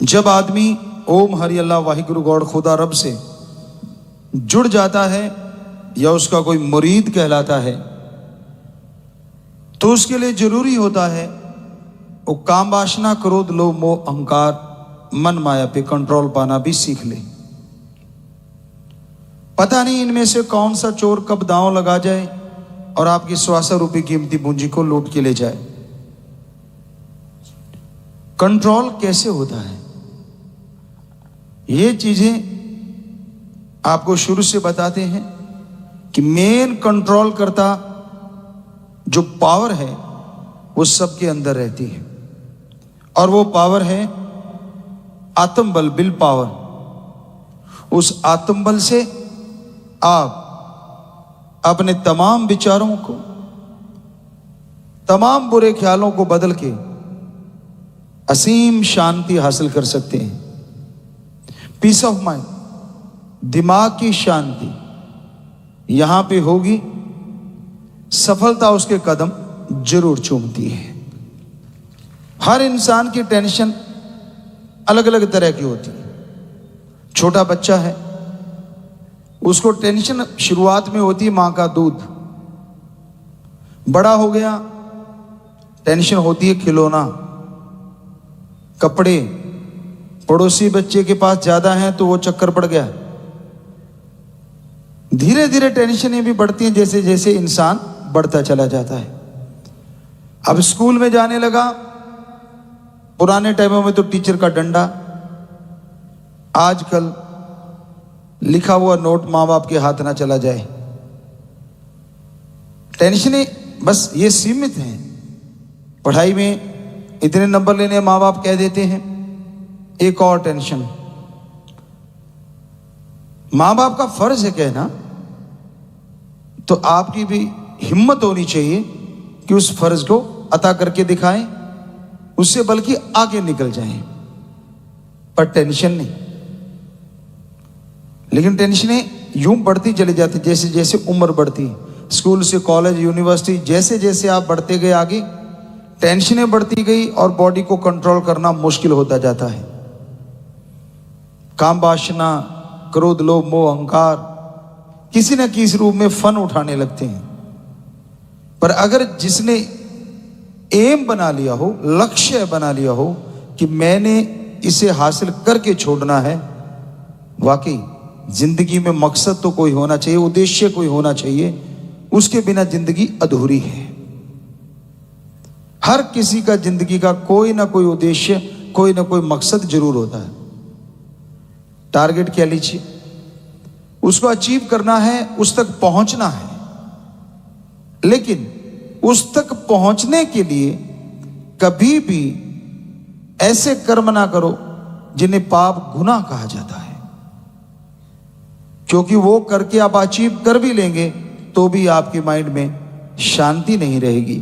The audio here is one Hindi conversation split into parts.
जब आदमी ओम हरि अल्लाह वाहिगुरु गॉड खुदा रब से जुड़ जाता है या उसका कोई मुरीद कहलाता है तो उसके लिए जरूरी होता है वो काम वासना क्रोध लोभ मोह अहंकार मन माया पे कंट्रोल पाना भी सीख ले। पता नहीं इनमें से कौन सा चोर कब दांव लगा जाए और आपकी श्वासा रूपी कीमती पूंजी को लूट के ले जाए। कंट्रोल कैसे होता है ये चीजें आपको शुरू से बताते हैं कि मेन कंट्रोल करता जो पावर है वो सबके अंदर रहती है और वो पावर है आत्मबल, विल पावर। उस आत्मबल से आप अपने तमाम विचारों को, तमाम बुरे ख्यालों को बदल के असीम शांति हासिल कर सकते हैं। पीस ऑफ माइंड, दिमाग की शांति यहां पे होगी, सफलता उसके कदम जरूर चूमती है। हर इंसान की टेंशन अलग अलग तरह की होती है। छोटा बच्चा है, उसको टेंशन शुरुआत में होती है मां का दूध। बड़ा हो गया टेंशन होती है खिलौना, कपड़े। पड़ोसी बच्चे के पास ज्यादा है तो वो चक्कर पड़ गया। धीरे धीरे टेंशनें भी बढ़ती हैं जैसे जैसे इंसान बढ़ता चला जाता है। अब स्कूल में जाने लगा, पुराने टाइमों में तो टीचर का डंडा, आजकल लिखा हुआ नोट मां बाप के हाथ ना चला जाए। टेंशनें बस ये सीमित हैं। पढ़ाई में इतने नंबर लेने मां बाप कह देते हैं, एक और टेंशन। मां बाप का फर्ज है कहना, तो आपकी भी हिम्मत होनी चाहिए कि उस फर्ज को अता करके दिखाएं, उससे बल्कि आगे निकल जाएं। पर टेंशन नहीं। लेकिन टेंशनें यूं बढ़ती चली जाती जैसे जैसे उम्र बढ़ती, स्कूल से कॉलेज यूनिवर्सिटी, जैसे जैसे आप बढ़ते गए आगे टेंशनें बढ़ती गई और बॉडी को कंट्रोल करना मुश्किल होता जाता है। काम वासना क्रोध लोभ मोह अहंकार किसी न किसी रूप में फन उठाने लगते हैं। पर अगर जिसने एम बना लिया हो, लक्ष्य बना लिया हो कि मैंने इसे हासिल करके छोड़ना है, वाकई जिंदगी में मकसद तो कोई होना चाहिए, उद्देश्य कोई होना चाहिए, उसके बिना जिंदगी अधूरी है। हर किसी का जिंदगी का कोई ना कोई उद्देश्य, कोई ना कोई मकसद जरूर होता है। टारगेट कह लीजिए, उसको अचीव करना है, उस तक पहुंचना है। लेकिन उस तक पहुंचने के लिए कभी भी ऐसे कर्म ना करो जिन्हें पाप गुनाह कहा जाता है, क्योंकि वो करके आप अचीव कर भी लेंगे तो भी आपके माइंड में शांति नहीं रहेगी।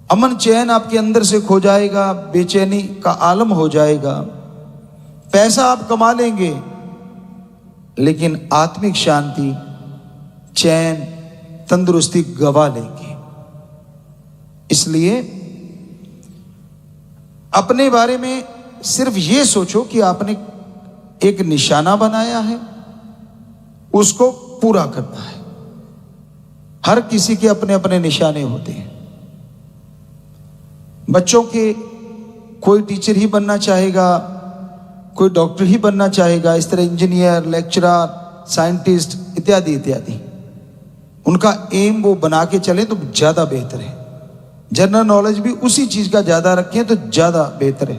अमन चैन आपके अंदर से खो जाएगा, बेचैनी का आलम हो जाएगा। पैसा आप कमा लेंगे लेकिन आत्मिक शांति, चैन, तंदुरुस्ती गवा लेंगे। इसलिए अपने बारे में सिर्फ ये सोचो कि आपने एक निशाना बनाया है, उसको पूरा करना है। हर किसी के अपने अपने निशाने होते हैं। बच्चों के कोई टीचर ही बनना चाहेगा, कोई डॉक्टर ही बनना चाहेगा, इस तरह इंजीनियर, लेक्चरर, साइंटिस्ट इत्यादि इत्यादि। उनका एम वो बना के चले तो ज्यादा बेहतर है। जनरल नॉलेज भी उसी चीज का ज्यादा रखें तो ज्यादा बेहतर है।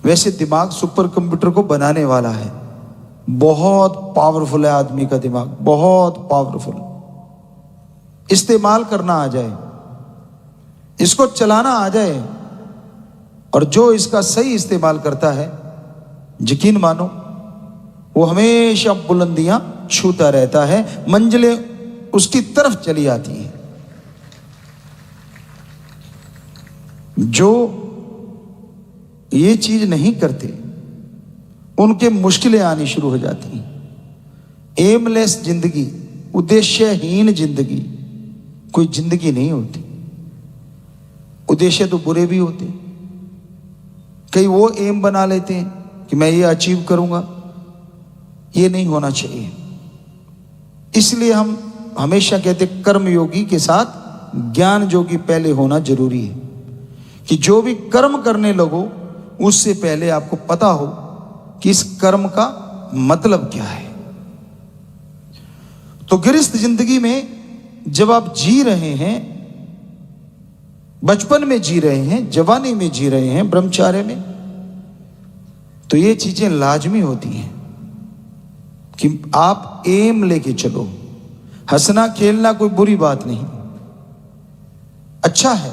वैसे दिमाग सुपर कंप्यूटर को बनाने वाला है, बहुत पावरफुल है आदमी का दिमाग, बहुत पावरफुल। इस्तेमाल करना आ जाए, इसको चलाना आ जाए, और जो इसका सही इस्तेमाल करता है, यकीन मानो वो हमेशा बुलंदियां छूता रहता है, मंजिलें उसकी तरफ चली आती हैं। जो ये चीज नहीं करते उनके मुश्किलें आनी शुरू हो जाती हैं। एमलेस जिंदगी, उद्देश्यहीन जिंदगी कोई जिंदगी नहीं होती। उद्देश्य तो बुरे भी होते, कई वो एम बना लेते हैं कि मैं ये अचीव करूंगा। ये नहीं होना चाहिए। इसलिए हम हमेशा कहते कर्मयोगी के साथ ज्ञान योगी पहले होना जरूरी है, कि जो भी कर्म करने लगो उससे पहले आपको पता हो कि इस कर्म का मतलब क्या है। तो गृहस्थ जिंदगी में जब आप जी रहे हैं, बचपन में जी रहे हैं, जवानी में जी रहे हैं, ब्रह्मचार्य में, तो ये चीजें लाजमी होती हैं कि आप एम लेके चलो। हंसना खेलना कोई बुरी बात नहीं, अच्छा है।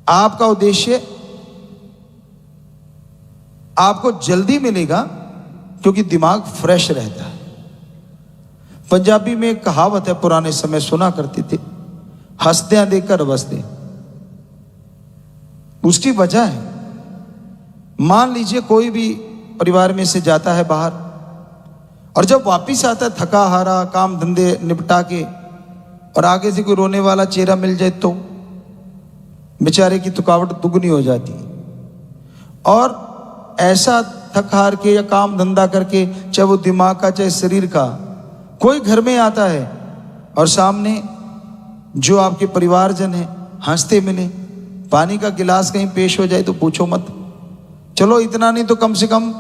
आपका उद्देश्य आपको जल्दी मिलेगा क्योंकि दिमाग फ्रेश रहता है। पंजाबी में एक कहावत है, पुराने समय सुना करते थे, हंसदे देखकर बसदे। उसकी वजह है, मान लीजिए कोई भी परिवार में से जाता है बाहर और जब वापिस आता है थका हारा, काम धंधे निपटा के, और आगे से कोई रोने वाला चेहरा मिल जाए तो बेचारे की थकावट दुगनी हो जाती है। और ऐसा थक हार के या काम धंधा करके, चाहे वो दिमाग का चाहे शरीर का, कोई घर में आता है और सामने जो आपके परिवारजन है हंसते मिले, पानी का गिलास कहीं पेश हो जाए तो पूछो मत। चलो इतना नहीं तो कम से कम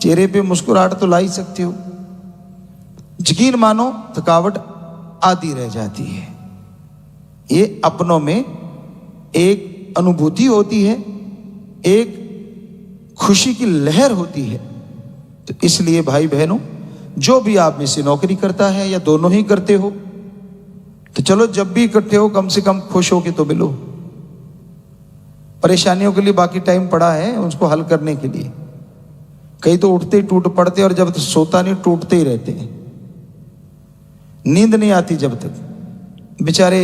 चेहरे पे मुस्कुराहट तो ला ही सकते हो। यकीन मानो थकावट आती रह जाती है। ये अपनों में एक अनुभूति होती है, एक खुशी की लहर होती है। तो इसलिए भाई बहनों, जो भी आप में से नौकरी करता है या दोनों ही करते हो, तो चलो जब भी इकट्ठे हो कम से कम खुश हो के तो मिलो। परेशानियों के लिए बाकी टाइम पड़ा है उसको हल करने के लिए। कई तो उठते ही टूट पड़ते और जब तक सोता नहीं टूटते ही रहते हैं, नींद नहीं आती जब तक। बेचारे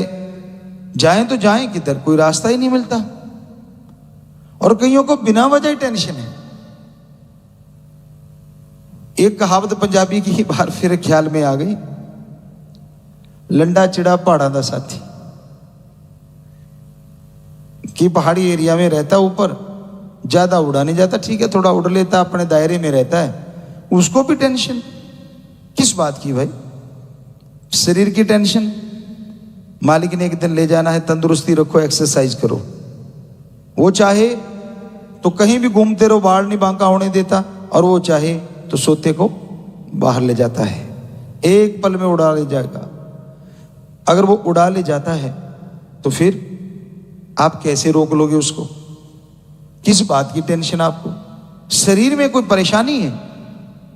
जाएं तो जाएं किधर, कोई रास्ता ही नहीं मिलता। और कईयों को बिना वजह ही टेंशन है। एक कहावत पंजाबी की बार फिर ख्याल में आ गई, लंडा चिड़ा पहाड़ा दा साथी। कि पहाड़ी एरिया में रहता, ऊपर ज्यादा उड़ा नहीं जाता, ठीक है थोड़ा उड़ लेता, अपने दायरे में रहता है, उसको भी टेंशन। किस बात की भाई? शरीर की टेंशन। मालिक ने एक दिन ले जाना है, तंदुरुस्ती रखो, एक्सरसाइज करो। वो चाहे तो कहीं भी घूमते रहो, बाहर नहीं बांका होने देता, और वो चाहे तो सोते को बाहर ले जाता है, एक पल में उड़ा ले जाएगा। अगर वो उड़ा ले जाता है तो फिर आप कैसे रोक लोगे उसको? किस बात की टेंशन आपको? शरीर में कोई परेशानी है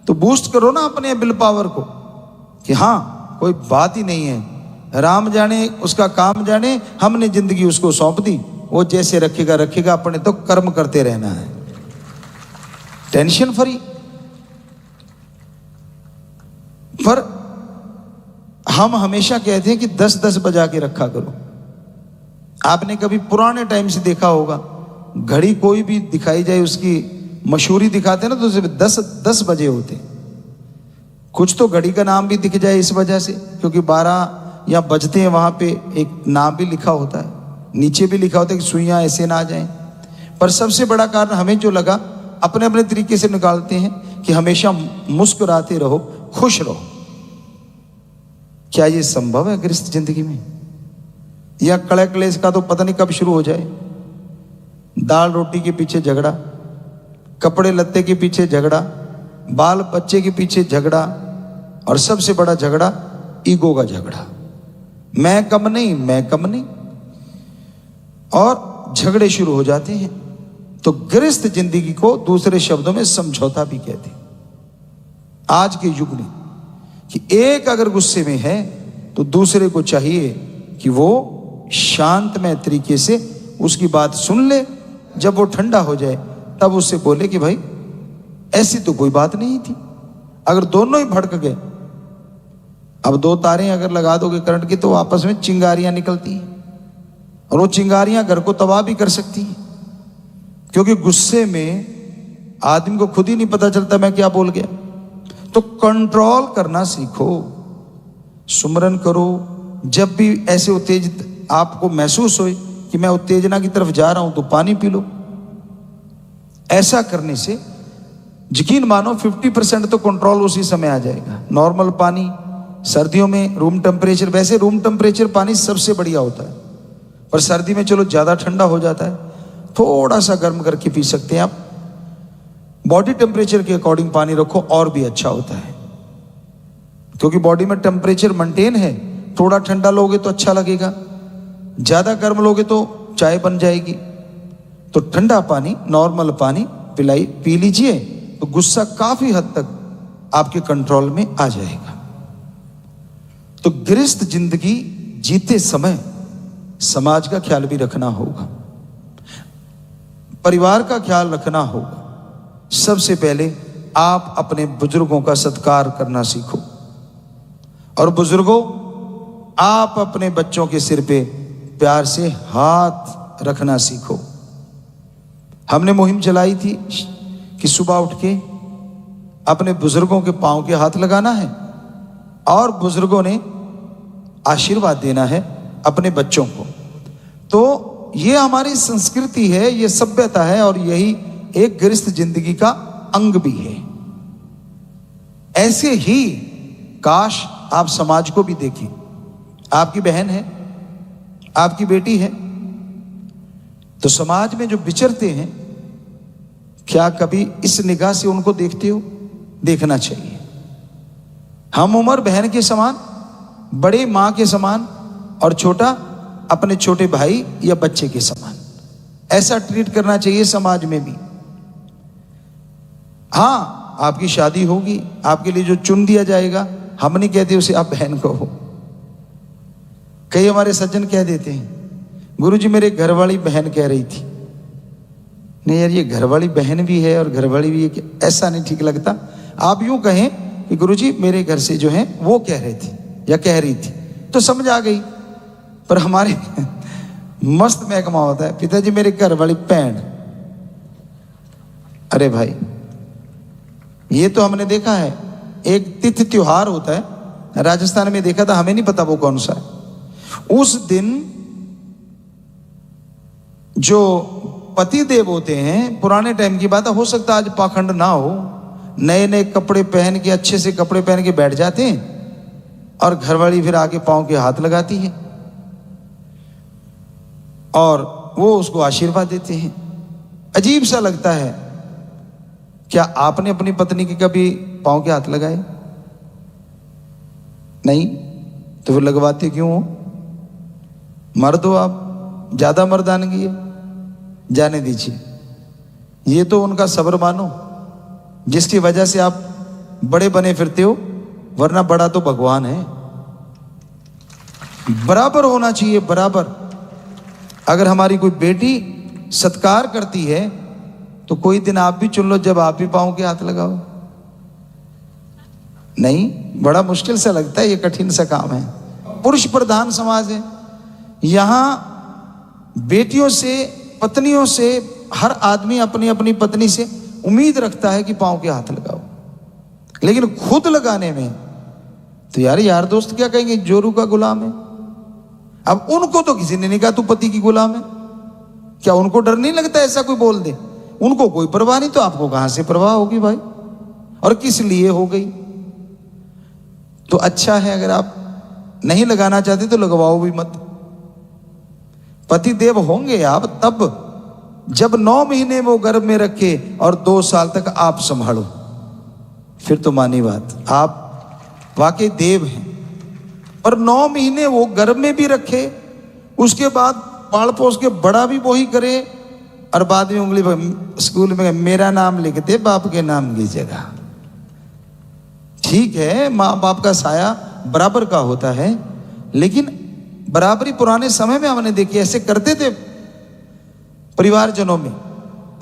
तो बूस्ट करो ना अपने विल पावर को कि हाँ कोई बात ही नहीं है, राम जाने उसका काम जाने, हमने जिंदगी उसको सौंप दी, वो जैसे रखेगा रखेगा, अपने तो कर्म करते रहना है, टेंशन फ्री। पर हम हमेशा कहते हैं कि 10-10 बजा के रखा करो। आपने कभी पुराने टाइम से देखा होगा, घड़ी कोई भी दिखाई जाए उसकी मशहूरी दिखाते हैं ना, तो उसे 10 बजे होते हैं। कुछ तो घड़ी का नाम भी दिख जाए इस वजह से, क्योंकि 12 या बजते हैं वहां पे एक नाम भी लिखा होता है, नीचे भी लिखा होता है कि सुइयां ऐसे ना जाएं। पर सबसे बड़ा कारण हमें जो लगा, अपने अपने तरीके से निकालते हैं कि हमेशा मुस्कुराते रहो, खुश रहो। क्या ये संभव है गृहस्थ जिंदगी में? या कड़े क्लेश का तो पता नहीं कब शुरू हो जाए। दाल रोटी के पीछे झगड़ा, कपड़े लत्ते के पीछे झगड़ा, बाल बच्चे के पीछे झगड़ा, और सबसे बड़ा झगड़ा ईगो का झगड़ा, मैं कम नहीं, मैं कम नहीं, और झगड़े शुरू हो जाते हैं। तो गृहस्थ जिंदगी को दूसरे शब्दों में समझौता भी कहते हैं आज के युग में, कि एक अगर गुस्से में है तो दूसरे को चाहिए कि वो शांतमय तरीके से उसकी बात सुन ले, जब वो ठंडा हो जाए तब उससे बोले कि भाई ऐसी तो कोई बात नहीं थी। अगर दोनों ही भड़क गए, अब 2 तारें अगर लगा दोगे करंट की तो आपस में चिंगारियां निकलती हैं, और वो चिंगारियां घर को तबाह भी कर सकती हैं, क्योंकि गुस्से में आदमी को खुद ही नहीं पता चलता मैं क्या बोल गया। तो कंट्रोल करना सीखो, सुमरन करो। जब भी ऐसे उत्तेजित आपको महसूस हो कि मैं उत्तेजना की तरफ जा रहा हूं, तो पानी पी लो, ऐसा करने से यकीन मानो 50% तो कंट्रोल उसी समय आ जाएगा। नॉर्मल पानी सर्दियों में रूम टेम्परेचर, वैसे रूम टेम्परेचर पानी सबसे बढ़िया होता है, पर सर्दी में चलो ज़्यादा ठंडा हो जाता है, थोड़ा सा गर्म करके पी सकते हैं आप। बॉडी टेम्परेचर के अकॉर्डिंग पानी रखो और भी अच्छा होता है, क्योंकि बॉडी में टेम्परेचर मेंटेन है। थोड़ा ठंडा लोगे तो अच्छा लगेगा, ज़्यादा गर्म लोगे तो चाय बन जाएगी। तो ठंडा पानी, नॉर्मल पानी पी लीजिए, तो गुस्सा काफी हद तक आपके कंट्रोल में आ जाएगा। तो गृहस्थ जिंदगी जीते समय समाज का ख्याल भी रखना होगा, परिवार का ख्याल रखना होगा। सबसे पहले आप अपने बुजुर्गों का सत्कार करना सीखो, और बुजुर्गों आप अपने बच्चों के सिर पे प्यार से हाथ रखना सीखो। हमने मुहिम चलाई थी कि सुबह उठ के अपने बुजुर्गों के पांव के हाथ लगाना है, और बुजुर्गों ने आशीर्वाद देना है अपने बच्चों को। तो ये हमारी संस्कृति है, ये सभ्यता है, और यही एक गृहस्थ जिंदगी का अंग भी है। ऐसे ही काश आप समाज को भी देखें। आपकी बहन है, आपकी बेटी है, तो समाज में जो विचरते हैं, क्या कभी इस निगाह से उनको देखते हो? देखना चाहिए। हम उम्र बहन के समान, बड़े माँ के समान, और छोटा अपने छोटे भाई या बच्चे के समान, ऐसा ट्रीट करना चाहिए समाज में भी। हाँ, आपकी शादी होगी, आपके लिए जो चुन दिया जाएगा, हम नहीं कहते उसे आप बहन कहो। कई हमारे सज्जन कह देते हैं, गुरुजी मेरे घरवाली बहन कह रही थी। नहीं यार, ये घरवाली बहन भी है और घरवाली भी है, ऐसा नहीं ठीक लगता। आप यूं कहें कि गुरुजी मेरे घर से जो है वो कह रहे थे या कह रही थी, तो समझ आ गई। पर हमारे मस्त महकमा होता है, पिताजी मेरे घर वाली बहन। अरे भाई, ये तो हमने देखा है, एक तिथि त्योहार होता है, राजस्थान में देखा था, हमें नहीं पता वो कौन सा है। उस दिन जो पति देव होते हैं, पुराने टाइम की बात है, हो सकता है आज पाखंड ना हो, नए नए कपड़े पहन के, अच्छे से कपड़े पहन के बैठ जाते हैं, और घरवाली फिर आके पांव के हाथ लगाती है और वो उसको आशीर्वाद देते हैं। अजीब सा लगता है। क्या आपने अपनी पत्नी के कभी पांव के हाथ लगाए? नहीं, तो फिर लगवाते क्यों हो? मर्द हो आप, ज्यादा मर्दानगी है, जाने दीजिए। ये तो उनका सब्र मानो, जिसकी वजह से आप बड़े बने फिरते हो, वरना बड़ा तो भगवान है। बराबर होना चाहिए, बराबर। अगर हमारी कोई बेटी सत्कार करती है, तो कोई दिन आप भी चुन लो जब आप भी पांव के हाथ लगाओ। नहीं, बड़ा मुश्किल सा लगता है, ये कठिन सा काम है। पुरुष प्रधान समाज है, यहां बेटियों से, पत्नियों से, हर आदमी अपनी अपनी पत्नी से उम्मीद रखता है कि पांव के हाथ लगाओ, लेकिन खुद लगाने में तो यार दोस्त क्या कहेंगे, जोरू का गुलाम है। अब उनको तो किसी ने नहीं कहा तू पति की गुलाम है। क्या उनको डर नहीं लगता ऐसा कोई बोल दे? उनको कोई परवाह नहीं, तो आपको कहां से परवाह होगी भाई? और किस लिए हो गई? तो अच्छा है, अगर आप नहीं लगाना चाहते तो लगवाओ भी मत। पति देव होंगे आप तब जब 9 महीने वो गर्भ में रखे और 2 साल तक आप संभालो, फिर तो मानी बात, आप वाकई देव हैं। पर 9 महीने वो गर्भ में भी रखे, उसके बाद पाल पोस के बड़ा भी वही करे, और बाद में उंगली स्कूल में मेरा नाम लिखते बाप के नाम की जगह। ठीक है, माँ बाप का साया बराबर का होता है, लेकिन बराबरी पुराने समय में हमने देखी, ऐसे करते थे परिवारजनों में।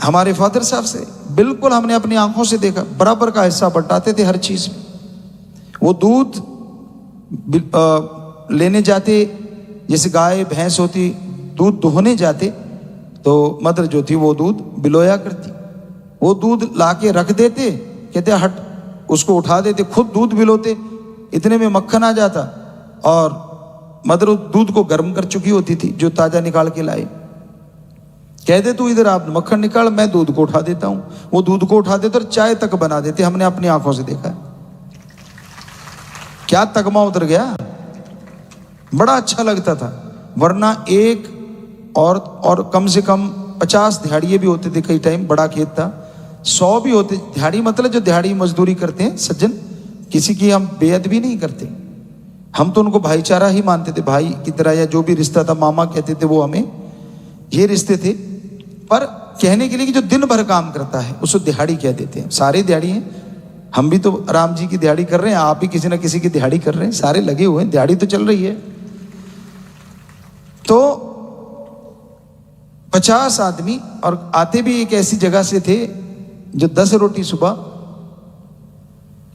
हमारे फादर साहब से बिल्कुल हमने अपनी आंखों से देखा, बराबर का हिस्सा बंटाते थे हर चीज में। वो दूध लेने जाते, जैसे गाय भैंस होती, दूध दोहने जाते, तो मदर जो थी वो दूध बिलोया करती, वो दूध लाके रख देते, कहते हट, उसको उठा देते, खुद दूध बिलोते, इतने में मक्खन आ जाता, और मदर दूध को गर्म कर चुकी होती थी जो ताजा निकाल के लाए। कह दे तू इधर आप मक्खन निकाल, मैं दूध को उठा देता हूं। वो दूध को उठा देते और चाय तक बना देते, हमने अपनी आंखों से देखा है। क्या तगमा उतर गया, बड़ा अच्छा लगता था। वरना एक और कम से कम 50 दिहाड़िए भी होते थे, कई टाइम बड़ा खेत था, 100 भी होते। दिहाड़ी मतलब जो दिहाड़ी मजदूरी करते हैं सज्जन, किसी की हम बेअदबी नहीं करते, हम तो उनको भाईचारा ही मानते थे, भाई की तरह, या जो भी रिश्ता था, मामा कहते थे वो हमें, ये रिश्ते थे। पर कहने के लिए कि जो दिन भर काम करता है उसको दिहाड़ी कह देते हैं। सारे दिहाड़ी हैं, हम भी तो राम जी की दिहाड़ी कर रहे हैं, आप भी किसी ना किसी की दिहाड़ी कर रहे हैं, सारे लगे हुए हैं, दिहाड़ी तो चल रही है। तो 50 आदमी, और आते भी एक ऐसी जगह से थे जो 10 रोटी सुबह,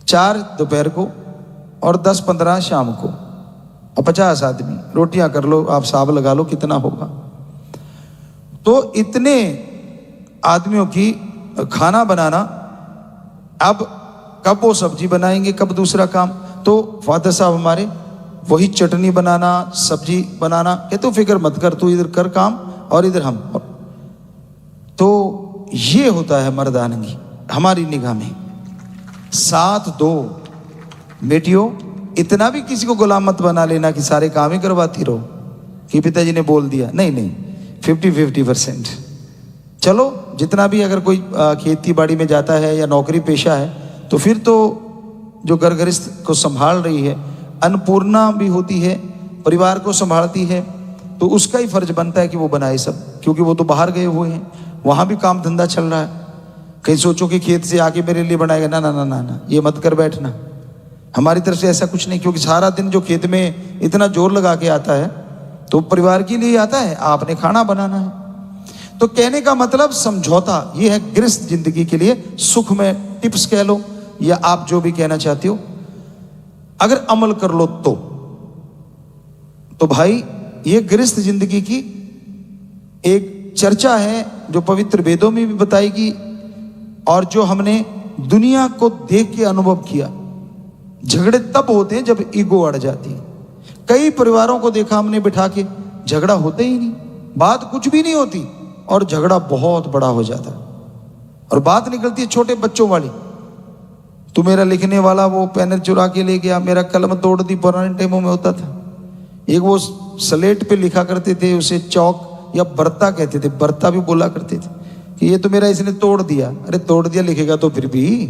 4 दोपहर को और 10-15 शाम को, और 50 आदमी, रोटियां कर लो आप, हिसाब लगा लो कितना होगा। तो इतने आदमियों की खाना बनाना, अब कब वो सब्जी बनाएंगे, कब दूसरा काम। तो फादर साहब हमारे वही चटनी बनाना, सब्जी बनाना, कहते फिक्र मत कर, तू इधर कर काम और इधर हम। तो ये होता है मर्दानगी हमारी निगाह में। 7-2 बेटियों, इतना भी किसी को गुलाम मत बना लेना कि सारे काम ही करवाती रहो, कि पिताजी ने बोल दिया, नहीं नहीं, 50-50%। चलो जितना भी, अगर कोई खेती बाड़ी में जाता है या नौकरी पेशा है, तो फिर तो जो घर गृहस्थ को संभाल रही है, अन्नपूर्णा भी होती है, परिवार को संभालती है, तो उसका ही फर्ज बनता है कि वो बनाए सब, क्योंकि वो तो बाहर गए हुए हैं, वहाँ भी काम धंधा चल रहा है। कहीं सोचो कि खेत से आके मेरे लिए बनाएगा, ना ना ना ना ना, ये मत कर बैठना। हमारी तरफ से ऐसा कुछ नहीं, क्योंकि सारा दिन जो खेत में इतना जोर लगा के आता है तो परिवार के लिए आता है, आपने खाना बनाना है। तो कहने का मतलब समझौता, ये है गृहस्थ जिंदगी के लिए सुख में टिप्स कह लो, या आप जो भी कहना चाहते हो, अगर अमल कर लो तो भाई ये गृहस्थ जिंदगी की एक चर्चा है जो पवित्र वेदों में भी बताएगी, और जो हमने दुनिया को देख के अनुभव किया। झगड़े तब होते हैं जब ईगो अड़ जाती है। कई परिवारों को देखा हमने बिठा के, झगड़ा होता ही नहीं, बात कुछ भी नहीं होती और झगड़ा बहुत बड़ा हो जाता है, और बात निकलती है छोटे बच्चों वाली। तू मेरा लिखने वाला वो पेन चुरा के ले गया, मेरा कलम तोड़ दी, पुराने टाइमों में होता था। एक वो स्लेट पे लिखा करते थे, उसे चौक या बर्ता कहते थे, बर्ता भी बोला करते थे कि ये तो मेरा इसने तोड़ दिया। अरे तोड़ दिया लिखेगा तो फिर भी,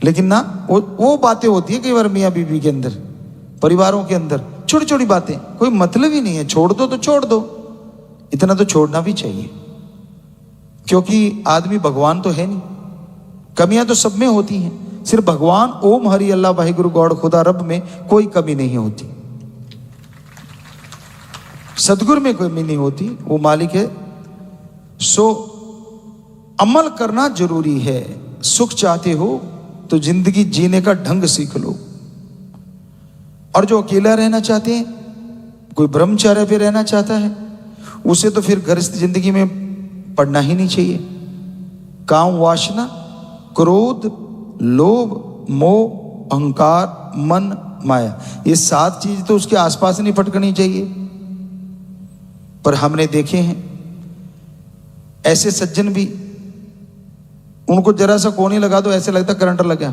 लेकिन ना वो बातें होती है कई बार मियाँ बीवी के अंदर, परिवारों के अंदर, छोटी छोटी बातें, कोई मतलब ही नहीं है, छोड़ दो तो छोड़ दो, इतना तो छोड़ना भी चाहिए, क्योंकि आदमी भगवान तो है नहीं, कमियां तो सब में होती हैं, सिर्फ भगवान ओम हरि अल्लाह वाहिगुरु गॉड खुदा रब में कोई कमी नहीं होती, सदगुरु में कोई कमी नहीं होती, वो मालिक है। सो अमल करना जरूरी है। सुख चाहते हो तो जिंदगी जीने का ढंग सीख लो, और जो अकेला रहना चाहते हैं, कोई ब्रह्मचर्य पे रहना चाहता है, उसे तो फिर गृहस्थ जिंदगी में पढ़ना ही नहीं चाहिए। काम, वासना, क्रोध, लोभ, मोह, अहंकार, मन, माया, ये 7 चीज तो उसके आसपास नहीं भटकनी चाहिए। पर हमने देखे हैं ऐसे सज्जन भी, उनको जरा सा कोनी लगा दो ऐसे लगता करंट लगा।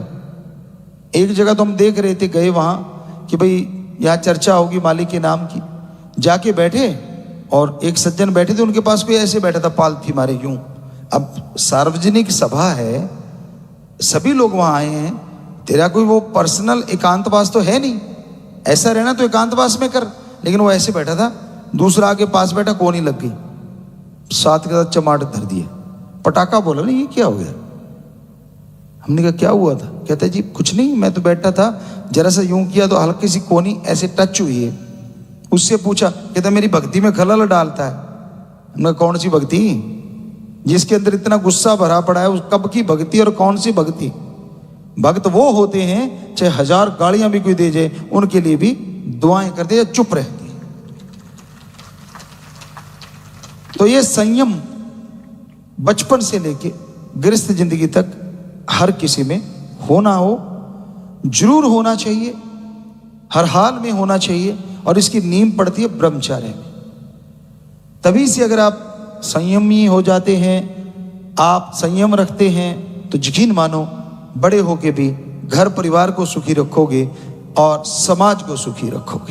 एक जगह तो हम देख रहे थे, गए वहां कि भाई यहाँ चर्चा होगी मालिक के नाम की, जाके बैठे और एक सज्जन बैठे थे, उनके पास कोई ऐसे बैठा था, पालथी मारे यूं। अब सार्वजनिक सभा है, सभी लोग वहां आए हैं, तेरा कोई वो पर्सनल एकांतवास तो है नहीं, ऐसा रहना तो एकांतवास में कर, लेकिन वो ऐसे बैठा था, दूसरा आगे पास बैठा, कोनी लग गई, साथ के साथ चमाट धर दिए, पटाखा बोला, नहीं ये क्या हो गया? हमने कहा क्या हुआ था? कहता है जी कुछ नहीं, मैं तो बैठा था, जरा सा यूं किया तो हल्की सी कोनी ऐसे टच हुई है। उससे पूछा, कहता मेरी भक्ति में खलल डालता है। हमने कौन सी भक्ति? जिसके अंदर इतना गुस्सा भरा पड़ा है, उस कब की भक्ति और कौन सी भक्ति? भक्त वो होते हैं चाहे 1000 गालियां भी कोई दे जाए, उनके लिए भी दुआएं करते हैं, चुप रहते हैं। तो ये संयम बचपन से लेके गृहस्थ जिंदगी तक हर किसी में होना हो, जरूर होना चाहिए, हर हाल में होना चाहिए, और इसकी नींव पड़ती है ब्रह्मचर्य में। तभी से अगर आप संयमी हो जाते हैं, आप संयम रखते हैं, तो यकीन मानो बड़े होके भी घर परिवार को सुखी रखोगे और समाज को सुखी रखोगे।